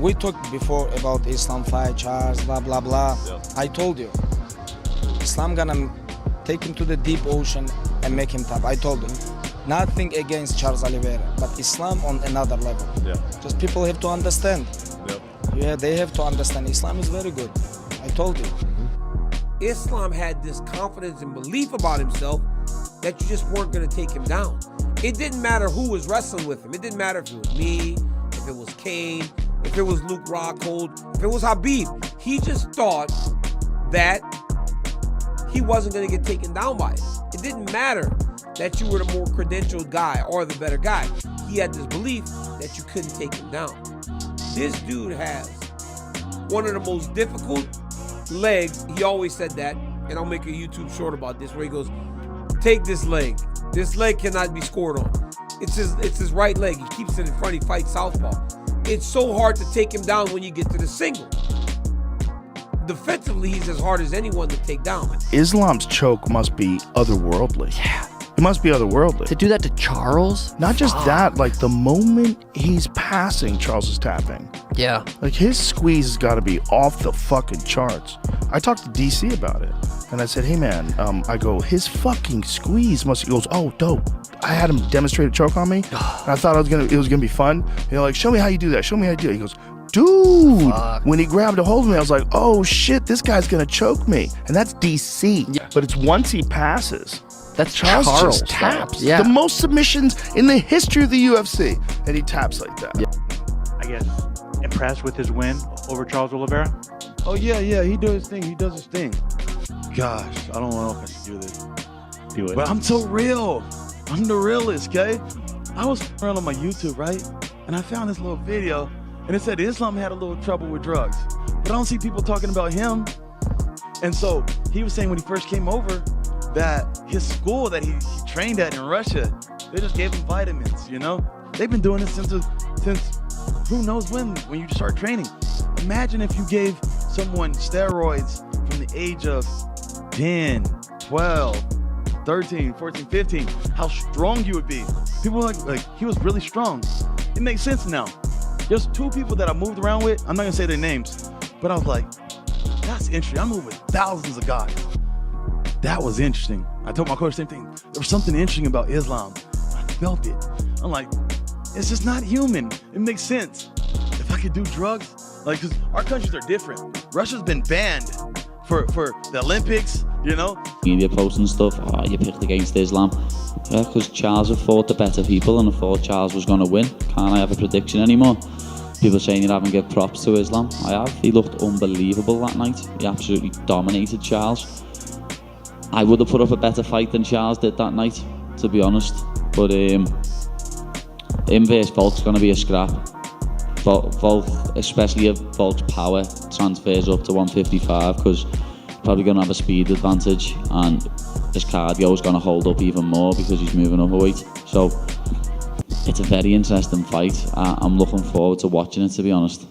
We talked before about Islam fight, Charles, blah, blah, blah. Yeah. I told you, Islam gonna take him to the deep ocean and make him tough. I told you. Nothing against Charles Oliveira, but Islam on another level. Yeah. Just people have to understand. Yep. Yeah, they have to understand. Islam is very good. I told you. Islam had this confidence and belief about himself that you just weren't going to take him down. It didn't matter who was wrestling with him. It didn't matter if it was me, if it was Kane, if it was Luke Rockhold, if it was Habib. He just thought that he wasn't going to get taken down by it. It didn't matter that you were the more credentialed guy or the better guy. He had this belief that you couldn't take him down. This dude has one of the most difficult legs. He always said that, and I'll make a YouTube short about this where he goes, take this leg. This leg cannot be scored on. It's his right leg. He keeps it in front. He fights southpaw. It's so hard to take him down when you get to the single. Defensively, he's as hard as anyone to take down. Islam's choke must be otherworldly. Yeah. It must be otherworldly. To do that to Charles? Not just that, like the moment he's passing, Charles is tapping. Yeah. Like his squeeze has got to be off the fucking charts. I talked to DC about it, and I said, "Hey man, I go, his fucking squeeze must." He goes, "Oh, dope." I had him demonstrate a choke on me, and I thought it was gonna be fun. You know, like, show me how you do that. Show me how you do it. He goes, dude. Fuck. When he grabbed a hold of me, I was like, oh shit, this guy's gonna choke me, and that's DC. Yeah. But it's once he passes. That's Charles Charles. just taps. Yeah. The most submissions in the history of the UFC, and he taps like that. Yeah. I guess, impressed with his win over Charles Oliveira? Oh yeah, he does his thing. He does his thing. Gosh, I don't know if I should do this. Do it. But I'm so real. I'm the realest, okay? I was around on my YouTube, right? And I found this little video, and it said Islam had a little trouble with drugs. But I don't see people talking about him. And so he was saying when he first came over that his school that he trained at in Russia, they just gave him vitamins, you know? They've been doing this since who knows when you start training. Imagine if you gave someone steroids from the age of 10, 12, 13, 14, 15, how strong you would be. People were like he was really strong. It makes sense now. There's two people that I moved around with. I'm not gonna say their names, but I was like, that's interesting. I moved with thousands of guys. That was interesting. I told my coach the same thing. There was something interesting about Islam. I felt it. I'm like, it's just not human. It makes sense. If I could do drugs, like, cause our countries are different. Russia's been banned for the Olympics, you know? Media posts and stuff, oh, you picked against Islam. Yeah, because Charles had fought the better people and I thought Charles was going to win. Can't I have a prediction anymore? People saying you haven't give props to Islam. I have. He looked unbelievable that night. He absolutely dominated Charles. I would have put up a better fight than Charles did that night, to be honest. But him versus Volk's going to be a scrap. Volk, especially if Volk's power transfers up to 155, because he's probably going to have a speed advantage and his cardio is going to hold up even more because he's moving up a weight. So it's a very interesting fight. I'm looking forward to watching it, to be honest.